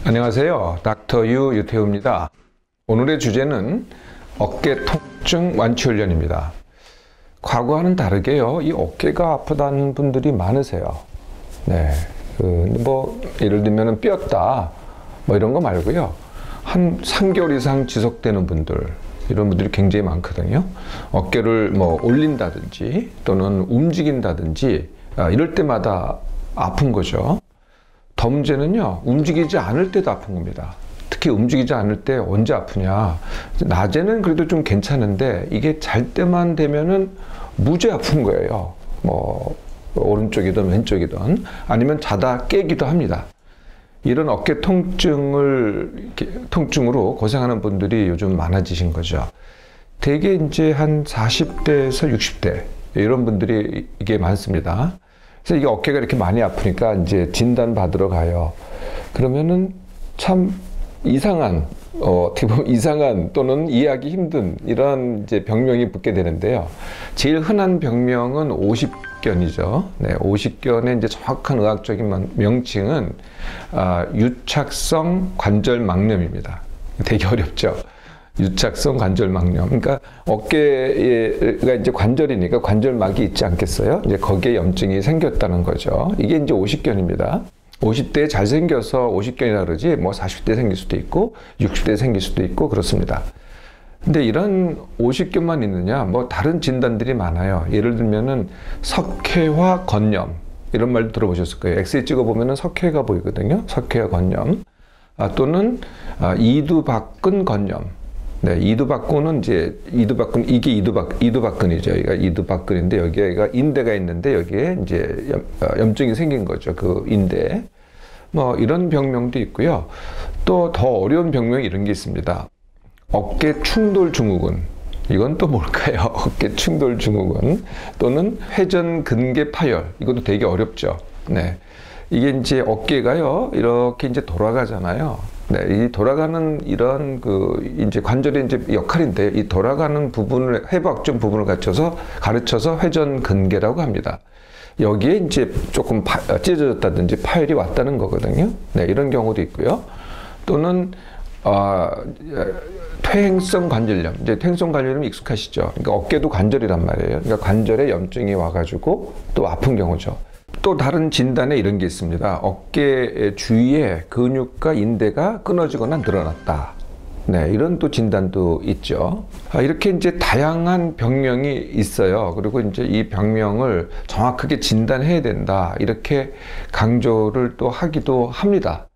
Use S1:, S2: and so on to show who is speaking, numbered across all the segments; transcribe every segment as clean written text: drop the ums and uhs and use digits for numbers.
S1: 안녕하세요. 닥터 유 유태우입니다. 오늘의 주제는 어깨 통증 완치 훈련입니다. 과거와는 다르게요. 이 어깨가 아프다는 분들이 많으세요. 네. 예를 들면 삐었다. 이런 거 말고요. 한 3개월 이상 지속되는 분들, 이런 분들이 굉장히 많거든요. 어깨를 올린다든지 또는 움직인다든지 이럴 때마다 아픈 거죠. 더 문제는요, 움직이지 않을 때도 아픈 겁니다. 특히 움직이지 않을 때 언제 아프냐. 낮에는 그래도 좀 괜찮은데 이게 잘 때만 되면은 무지 아픈 거예요. 오른쪽이든 왼쪽이든 아니면 자다 깨기도 합니다. 이런 어깨 통증으로 고생하는 분들이 요즘 많아지신 거죠. 대개 이제 한 40대에서 60대 이런 분들이 이게 많습니다. 그래서 이게 어깨가 이렇게 많이 아프니까 이제 진단 받으러 가요. 그러면은 참 이상한, 어떻게 보면 이상한 또는 이해하기 힘든 이런 이제 병명이 붙게 되는데요. 제일 흔한 병명은 오십견이죠. 네, 오십견의 이제 정확한 의학적인 명칭은 유착성 관절막염입니다. 되게 어렵죠. 유착성 관절막염. 그러니까 어깨가 이제 관절이니까 관절막이 있지 않겠어요? 이제 거기에 염증이 생겼다는 거죠. 이게 이제 오십견입니다. 50대에 잘생겨서 오십견이라 그러지, 40대에 생길 수도 있고, 60대에 생길 수도 있고, 그렇습니다. 근데 이런 오십견만 있느냐? 다른 진단들이 많아요. 예를 들면은 석회화 건염. 이런 말도 들어보셨을 거예요. 엑스레이 찍어보면은 석회가 보이거든요. 석회화 건염. 또는 이두박근 건염. 네, 이두박근은 이게 이두박근이죠. 여기가 이두박근인데 여기가 인대가 있는데 여기에 이제 염증이 생긴 거죠. 그 인대. 이런 병명도 있고요. 또 더 어려운 병명이 이런 게 있습니다. 어깨 충돌 증후군. 이건 또 뭘까요? 어깨 충돌 증후군. 또는 회전 근개 파열. 이것도 되게 어렵죠. 네. 이게 이제 어깨가요, 이렇게 이제 돌아가잖아요. 네, 이 돌아가는 이런 이제 관절의 이제 역할인데, 이 돌아가는 부분을, 해부학적 부분을 가르쳐서 회전 근개라고 합니다. 여기에 이제 조금 찢어졌다든지 파열이 왔다는 거거든요. 네, 이런 경우도 있고요. 또는, 퇴행성 관절염. 이제 퇴행성 관절염이 익숙하시죠. 그러니까 어깨도 관절이란 말이에요. 그러니까 관절에 염증이 와가지고 또 아픈 경우죠. 또 다른 진단에 이런 게 있습니다. 어깨 주위에 근육과 인대가 끊어지거나 늘어났다. 네, 이런 또 진단도 있죠. 이렇게 이제 다양한 병명이 있어요. 그리고 이제 이 병명을 정확하게 진단해야 된다. 이렇게 강조를 또 하기도 합니다.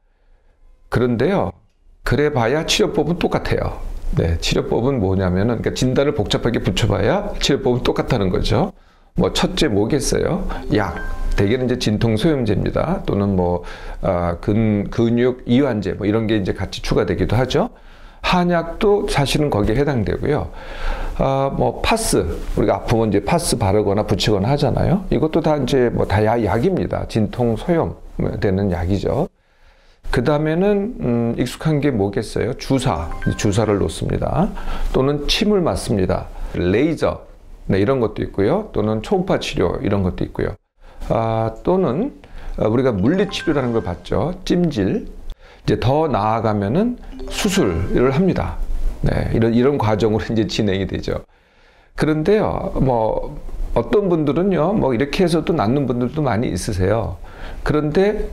S1: 그런데요, 그래봐야 치료법은 똑같아요. 네, 치료법은 뭐냐면은, 그러니까 진단을 복잡하게 붙여봐야 치료법은 똑같다는 거죠. 첫째 뭐겠어요? 약. 대개는 이제 진통소염제입니다. 또는 근육 이완제 이런 게 이제 같이 추가되기도 하죠. 한약도 사실은 거기에 해당되고요. 파스, 우리가 아프면 이제 파스 바르거나 붙이거나 하잖아요. 이것도 다 이제 다 약입니다. 진통 소염 되는 약이죠. 그 다음에는 익숙한 게 뭐겠어요? 주사를 놓습니다. 또는 침을 맞습니다. 레이저, 네, 이런 것도 있고요. 또는 초음파 치료 이런 것도 있고요. 또는 우리가 물리치료라는 걸 봤죠. 찜질. 이제 더 나아가면은 수술을 합니다. 네, 이런 과정으로 이제 진행이 되죠. 그런데요, 어떤 분들은요, 이렇게 해서도 낫는 분들도 많이 있으세요. 그런데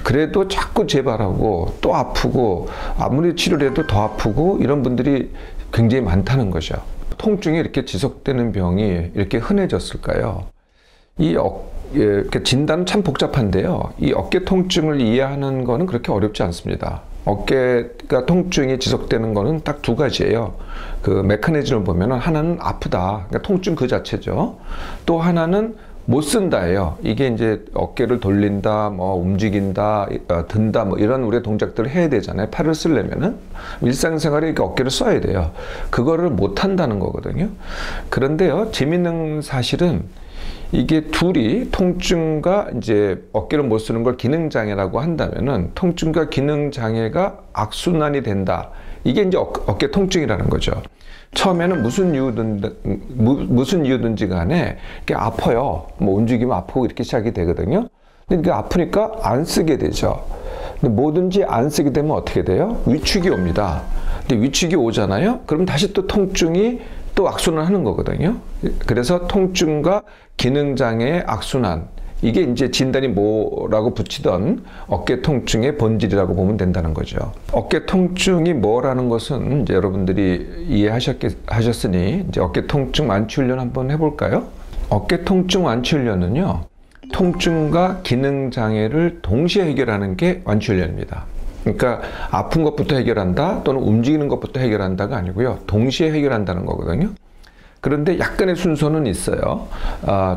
S1: 그래도 자꾸 재발하고 또 아프고 아무리 치료를 해도 더 아프고 이런 분들이 굉장히 많다는 거죠. 통증이 이렇게 지속되는 병이 이렇게 흔해졌을까요? 진단은 참 복잡한데요. 이 어깨 통증을 이해하는 거는 그렇게 어렵지 않습니다. 어깨가 통증이 지속되는 거는 딱 두 가지예요. 그 메커니즘을 보면은 하나는 아프다. 그러니까 통증 그 자체죠. 또 하나는 못 쓴다예요. 이게 이제 어깨를 돌린다, 움직인다, 든다, 이런 우리의 동작들을 해야 되잖아요. 팔을 쓰려면은 일상생활에 이렇게 어깨를 써야 돼요. 그거를 못 한다는 거거든요. 그런데요, 재밌는 사실은 이게 둘이 통증과 이제 어깨를 못 쓰는 걸 기능장애라고 한다면은 통증과 기능장애가 악순환이 된다. 이게 이제 어깨 통증이라는 거죠. 처음에는 무슨 이유든지 간에 이렇게 아파요. 움직이면 아프고 이렇게 시작이 되거든요. 근데 이게 아프니까 안 쓰게 되죠. 근데 뭐든지 안 쓰게 되면 어떻게 돼요? 위축이 옵니다. 근데 위축이 오잖아요. 그럼 다시 또 통증이 또 악순환 하는 거거든요. 그래서 통증과 기능장애의 악순환. 이게 이제 진단이 뭐라고 붙이던 어깨 통증의 본질이라고 보면 된다는 거죠. 어깨 통증이 뭐라는 것은 이제 여러분들이 이해하셨으니 이제 어깨 통증 완치 훈련 한번 해볼까요? 어깨 통증 완치 훈련은요, 통증과 기능 장애를 동시에 해결하는 게 완치 훈련입니다. 그러니까 아픈 것부터 해결한다 또는 움직이는 것부터 해결한다가 아니고요, 동시에 해결한다는 거거든요. 그런데 약간의 순서는 있어요.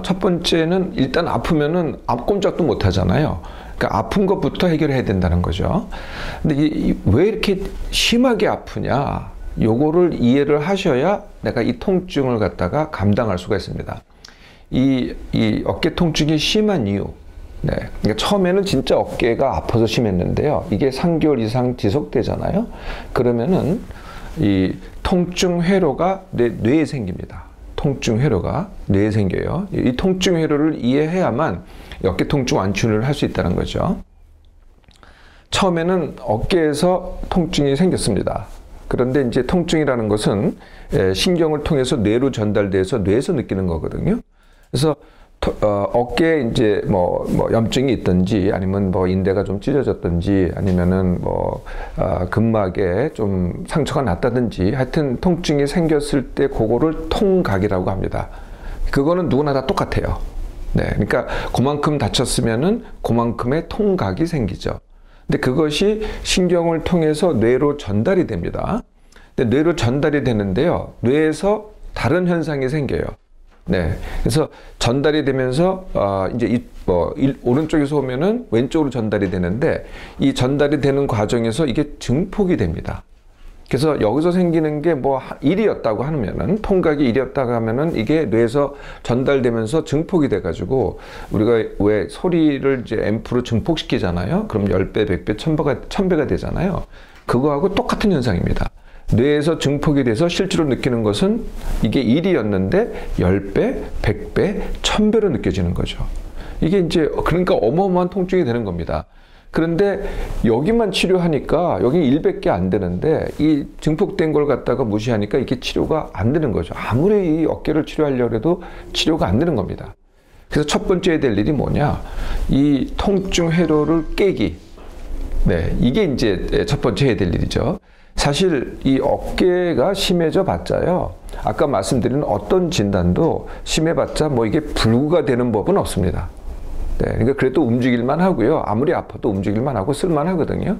S1: 첫 번째는 일단 아프면은 꼼짝도 못 하잖아요. 그러니까 아픈 것부터 해결해야 된다는 거죠. 근데 왜 이렇게 심하게 아프냐? 요거를 이해를 하셔야 내가 이 통증을 갖다가 감당할 수가 있습니다. 이 어깨 통증이 심한 이유. 네. 그러니까 처음에는 진짜 어깨가 아파서 심했는데요. 이게 3개월 이상 지속되잖아요. 그러면은 이 통증 회로가 뇌에 생깁니다. 통증 회로가 뇌에 생겨요. 이 통증 회로를 이해해야만 어깨 통증 완치를 할 수 있다는 거죠. 처음에는 어깨에서 통증이 생겼습니다. 그런데 이제 통증이라는 것은 신경을 통해서 뇌로 전달돼서 뇌에서 느끼는 거거든요. 그래서 어깨에 이제 뭐 염증이 있든지 아니면 뭐 인대가 좀 찢어졌든지 아니면은 근막에 좀 상처가 났다든지 하여튼 통증이 생겼을 때 그거를 통각이라고 합니다. 그거는 누구나 다 똑같아요. 네. 그러니까 그만큼 다쳤으면은 그만큼의 통각이 생기죠. 근데 그것이 신경을 통해서 뇌로 전달이 됩니다. 근데 뇌로 전달이 되는데요. 뇌에서 다른 현상이 생겨요. 네. 그래서 전달이 되면서, 이제 오른쪽에서 오면은 왼쪽으로 전달이 되는데, 이 전달이 되는 과정에서 이게 증폭이 됩니다. 그래서 여기서 생기는 게 일이었다고 하면은, 통각이 일이었다고 하면은 이게 뇌에서 전달되면서 증폭이 돼가지고, 우리가 왜 소리를 이제 앰프로 증폭시키잖아요? 그럼 10배, 100배, 1000배가 되잖아요? 그거하고 똑같은 현상입니다. 뇌에서 증폭이 돼서 실제로 느끼는 것은 이게 1이었는데 10배, 100배, 1000배로 느껴지는 거죠. 이게 이제 그러니까 어마어마한 통증이 되는 겁니다. 그런데 여기만 치료하니까 여기 1밖에 안 되는데 이 증폭된 걸 갖다가 무시하니까 이게 치료가 안 되는 거죠. 아무리 이 어깨를 치료하려고 해도 치료가 안 되는 겁니다. 그래서 첫 번째 해야 될 일이 뭐냐? 이 통증 회로를 깨기. 네, 이게 이제 첫 번째 해야 될 일이죠. 사실 이 어깨가 심해져 봤자요. 아까 말씀드린 어떤 진단도 심해봤자 이게 불구가 되는 법은 없습니다. 네, 그러니까 그래도 움직일만 하고요. 아무리 아파도 움직일만 하고 쓸만 하거든요.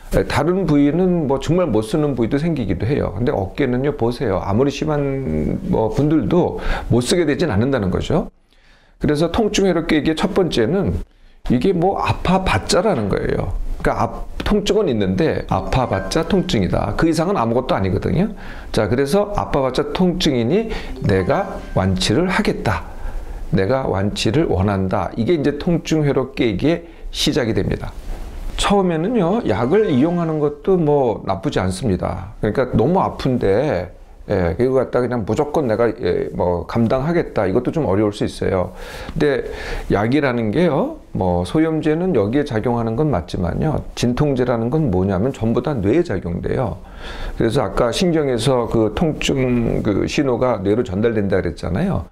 S1: 네, 다른 부위는 정말 못 쓰는 부위도 생기기도 해요. 근데 어깨는요, 보세요. 아무리 심한 분들도 못 쓰게 되진 않는다는 거죠. 그래서 통증회로 깨기의 첫 번째는 이게 아파봤자라는 거예요. 그러니까 통증은 있는데 아파봤자 통증이다. 그 이상은 아무것도 아니거든요. 자, 그래서 아파봤자 통증이니 내가 완치를 하겠다. 내가 완치를 원한다. 이게 이제 통증회로 깨기의 시작이 됩니다. 처음에는요, 약을 이용하는 것도 나쁘지 않습니다. 그러니까 너무 아픈데 그거 갖다 그냥 무조건 내가 감당하겠다. 이것도 좀 어려울 수 있어요. 근데 약이라는 게요, 소염제는 여기에 작용하는 건 맞지만요, 진통제라는 건 뭐냐면 전부 다 뇌에 작용돼요. 그래서 아까 신경에서 그 통증 신호가 뇌로 전달된다 그랬잖아요.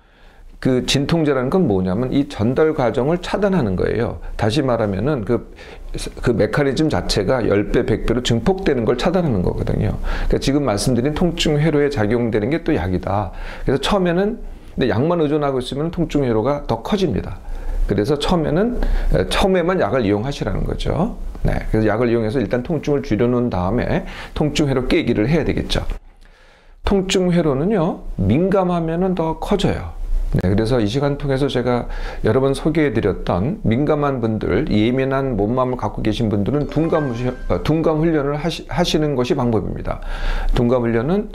S1: 그 진통제라는 건 뭐냐면 이 전달 과정을 차단하는 거예요. 다시 말하면은 그 메커니즘 자체가 10배, 100배로 증폭되는 걸 차단하는 거거든요. 그러니까 지금 말씀드린 통증 회로에 작용되는 게 또 약이다. 그래서 처음에는 근데 약만 의존하고 있으면 통증 회로가 더 커집니다. 그래서 처음에만 약을 이용하시라는 거죠. 네. 그래서 약을 이용해서 일단 통증을 줄여놓은 다음에 통증 회로 깨기를 해야 되겠죠. 통증 회로는요, 민감하면은 더 커져요. 네, 그래서 이 시간 통해서 제가 여러 번 소개해드렸던 민감한 분들, 예민한 몸마음을 갖고 계신 분들은 둔감 훈련을 하시는 것이 방법입니다. 둔감 훈련은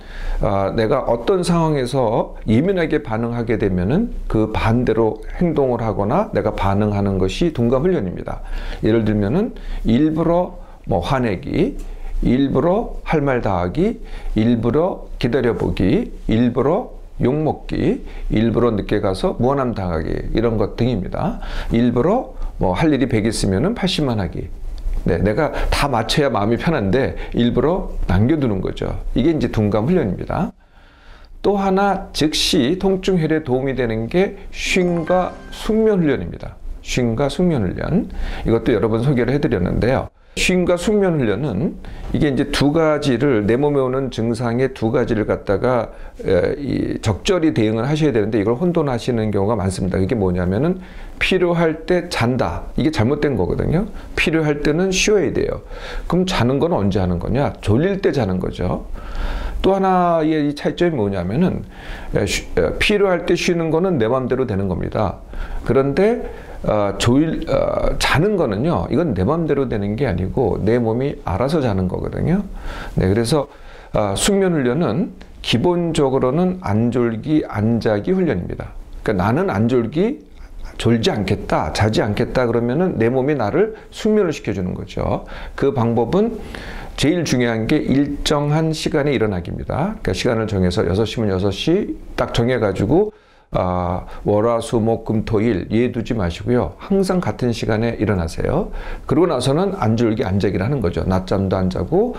S1: 내가 어떤 상황에서 예민하게 반응하게 되면은 그 반대로 행동을 하거나 내가 반응하는 것이 둔감 훈련입니다. 예를 들면은 일부러 화내기, 일부러 할 말 다 하기, 일부러 기다려보기, 일부러 욕먹기, 일부러 늦게 가서 무안함 당하기, 이런 것 등입니다. 일부러 할 일이 100 있으면은 80만 하기. 네, 내가 다 맞춰야 마음이 편한데 일부러 남겨두는 거죠. 이게 이제 둔감 훈련입니다. 또 하나 즉시 통증 해결에 도움이 되는 게 쉼과 숙면 훈련입니다. 쉼과 숙면 훈련. 이것도 여러 번 소개를 해드렸는데요. 쉼과 숙면 훈련은 이게 이제 두 가지를, 내 몸에 오는 증상의 두 가지를 갖다가 적절히 대응을 하셔야 되는데 이걸 혼돈하시는 경우가 많습니다. 이게 뭐냐면은 필요할 때 잔다. 이게 잘못된 거거든요. 필요할 때는 쉬어야 돼요. 그럼 자는 건 언제 하는 거냐? 졸릴 때 자는 거죠. 또 하나의 이 차이점이 뭐냐면은 필요할 때 쉬는 거는 내 마음대로 되는 겁니다. 그런데 자는 거는요, 이건 내 마음대로 되는 게 아니고 내 몸이 알아서 자는 거거든요. 네, 그래서 숙면 훈련은 기본적으로는 안 졸기, 안 자기 훈련입니다. 그러니까 나는 안 졸기, 졸지 않겠다, 자지 않겠다 그러면은 내 몸이 나를 숙면을 시켜주는 거죠. 그 방법은 제일 중요한 게 일정한 시간에 일어나기입니다. 그러니까 시간을 정해서 6시면 6시 딱 정해가지고 월, 화, 수, 목, 금, 토, 일 예 두지 마시고요. 항상 같은 시간에 일어나세요. 그러고 나서는 안 졸기, 안 자기를 하는 거죠. 낮잠도 안 자고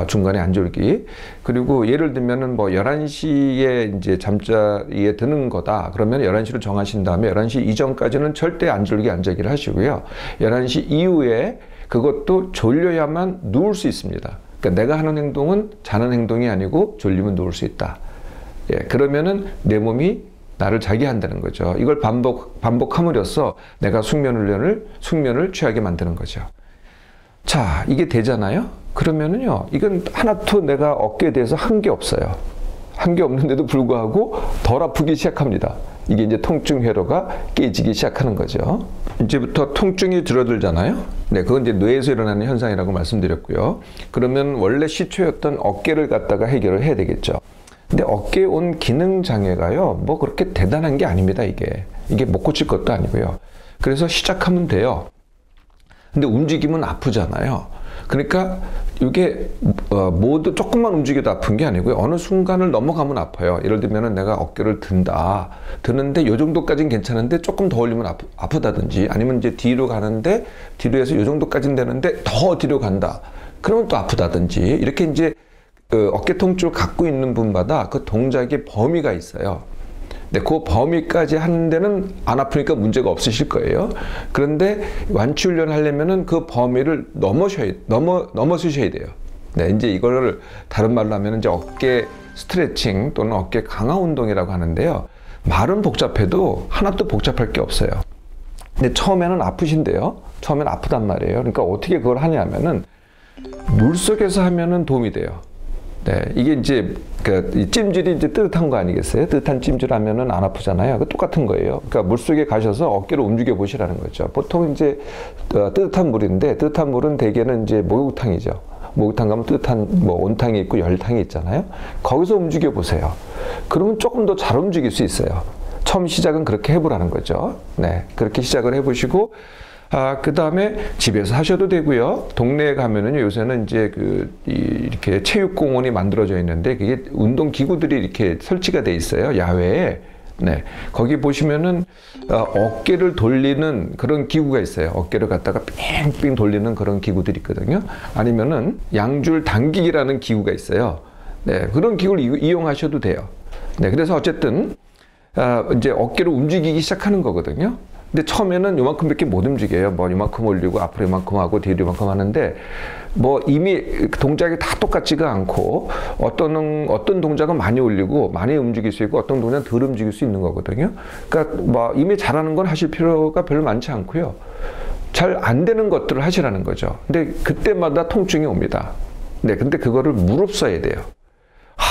S1: 중간에 안 졸기. 그리고 예를 들면은 뭐 11시에 이제 잠자리에 드는 거다. 그러면 11시로 정하신 다음에 11시 이전까지는 절대 안 졸기, 안 자기를 하시고요. 11시 이후에 그것도 졸려야만 누울 수 있습니다. 그러니까 내가 하는 행동은 자는 행동이 아니고 졸리면 누울 수 있다. 예, 그러면은 내 몸이 나를 자게 한다는 거죠. 이걸 반복함으로써 내가 숙면을 취하게 만드는 거죠. 자, 이게 되잖아요? 그러면은요, 이건 하나도 내가 어깨에 대해서 한 게 없어요. 한 게 없는데도 불구하고 덜 아프기 시작합니다. 이게 이제 통증 회로가 깨지기 시작하는 거죠. 이제부터 통증이 줄어들잖아요. 네, 그건 이제 뇌에서 일어나는 현상이라고 말씀드렸고요. 그러면 원래 시초였던 어깨를 갖다가 해결을 해야 되겠죠. 근데 어깨에 온 기능 장애가요, 뭐 그렇게 대단한 게 아닙니다, 이게 못 고칠 것도 아니고요. 그래서 시작하면 돼요. 근데 움직이면 아프잖아요. 그러니까 이게 모두 조금만 움직여도 아픈 게 아니고요. 어느 순간을 넘어가면 아파요. 예를 들면 내가 어깨를 드는데 요 정도까지는 괜찮은데 조금 더 올리면 아프다든지, 아니면 이제 뒤로 가는데 뒤로 해서 요 정도까지는 되는데 더 뒤로 간다. 그러면 또 아프다든지, 이렇게 이제 어깨 통증을 갖고 있는 분마다 그 동작의 범위가 있어요. 근데 그 범위까지 하는 데는 안 아프니까 문제가 없으실 거예요. 그런데 완치 훈련 하려면은 그 범위를 넘어서셔야 돼요. 네, 이제 이거를 다른 말로 하면 이제 어깨 스트레칭 또는 어깨 강화 운동이라고 하는데요. 말은 복잡해도 하나도 복잡할 게 없어요. 근데 처음에는 아프신데요. 처음에는 아프단 말이에요. 그러니까 어떻게 그걸 하냐면은 물속에서 하면은 도움이 돼요. 네, 이게 이제 이 찜질이 이제 뜨뜻한 거 아니겠어요? 뜨뜻한 찜질 하면은 안 아프잖아요. 그 똑같은 거예요. 그러니까 물속에 가셔서 어깨를 움직여 보시라는 거죠. 보통 이제 뜨뜻한 물인데, 뜨뜻한 물은 대개는 이제 목욕탕이죠. 목욕탕 가면 뜨뜻한 뭐 온탕이 있고 열탕이 있잖아요. 거기서 움직여 보세요. 그러면 조금 더 잘 움직일 수 있어요. 처음 시작은 그렇게 해보라는 거죠. 네, 그렇게 시작을 해보시고, 그 다음에 집에서 하셔도 되고요. 동네에 가면은 요새는 이제 이렇게 체육공원이 만들어져 있는데, 그게 운동 기구들이 이렇게 설치가 돼 있어요. 야외에. 네. 거기 보시면은, 어깨를 돌리는 그런 기구가 있어요. 어깨를 갖다가 뺑뺑 돌리는 그런 기구들이 있거든요. 아니면은 양줄 당기기라는 기구가 있어요. 네. 그런 기구를 이용하셔도 돼요. 네. 그래서 어쨌든, 이제 어깨를 움직이기 시작하는 거거든요. 근데 처음에는 요만큼밖에 못 움직여요. 뭐 요만큼 올리고 앞으로 요만큼 하고 뒤로 요만큼 하는데, 뭐 이미 동작이 다 똑같지가 않고, 어떤 동작은 많이 올리고 많이 움직일 수 있고, 어떤 동작은 덜 움직일 수 있는 거거든요. 그러니까 뭐 이미 잘하는 건 하실 필요가 별로 많지 않고요. 잘 안 되는 것들을 하시라는 거죠. 근데 그때마다 통증이 옵니다. 네, 근데 그거를 무릅써야 돼요.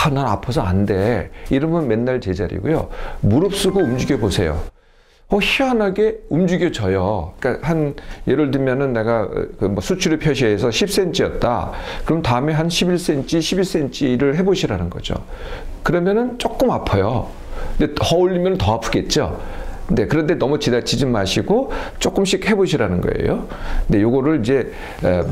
S1: 난 아파서 안 돼. 이러면 맨날 제자리고요. 무릅쓰고 움직여 보세요. 희한하게 움직여져요. 그러니까 예를 들면은 내가 뭐 수치료 표시에서 10cm였다. 그럼 다음에 한 11cm, 12cm를 해보시라는 거죠. 그러면은 조금 아파요. 근데 더 올리면 더 아프겠죠. 네, 그런데 너무 지나치지 마시고 조금씩 해보시라는 거예요. 근데 요거를 이제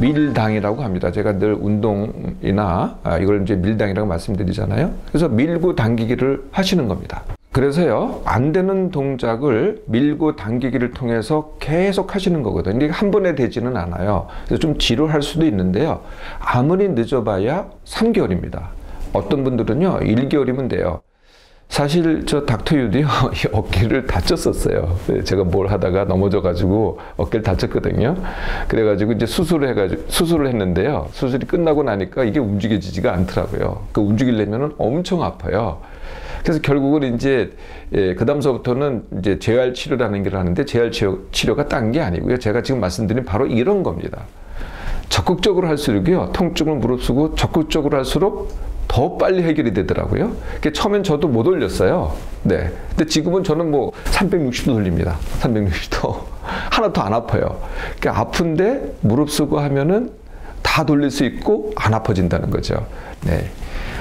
S1: 밀당이라고 합니다. 제가 늘 운동이나 이걸 이제 밀당이라고 말씀드리잖아요. 그래서 밀고 당기기를 하시는 겁니다. 그래서요, 안 되는 동작을 밀고 당기기를 통해서 계속 하시는 거거든요. 이게 한 번에 되지는 않아요. 그래서 좀 지루할 수도 있는데요. 아무리 늦어봐야 3개월입니다. 어떤 분들은요, 1개월이면 돼요. 사실 저 닥터 유도요, 이 어깨를 다쳤었어요. 제가 뭘 하다가 넘어져가지고 어깨를 다쳤거든요. 그래가지고 이제 수술을 했는데요. 수술이 끝나고 나니까 이게 움직여지지가 않더라고요. 그 움직이려면 엄청 아파요. 그래서 결국은 이제 그 다음서부터는 이제 재활 치료라는 걸 하는데 재활 치료가 딴 게 아니고요. 제가 지금 말씀드린 바로 이런 겁니다. 적극적으로 할수록요, 통증을 무릅쓰고 적극적으로 할수록 더 빨리 해결이 되더라고요. 처음엔 저도 못 올렸어요. 네. 근데 지금은 저는 뭐 360도 돌립니다. 360도. 하나도 안 아파요. 그러니까 아픈데 무릅쓰고 하면은 다 돌릴 수 있고 안 아파진다는 거죠. 네.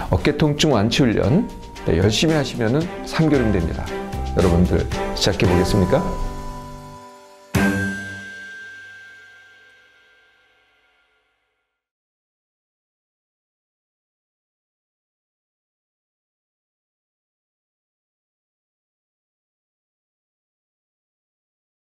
S1: 어깨 통증 완치 훈련 열심히 하시면은 3개월이면 됩니다. 여러분들 시작해 보겠습니까?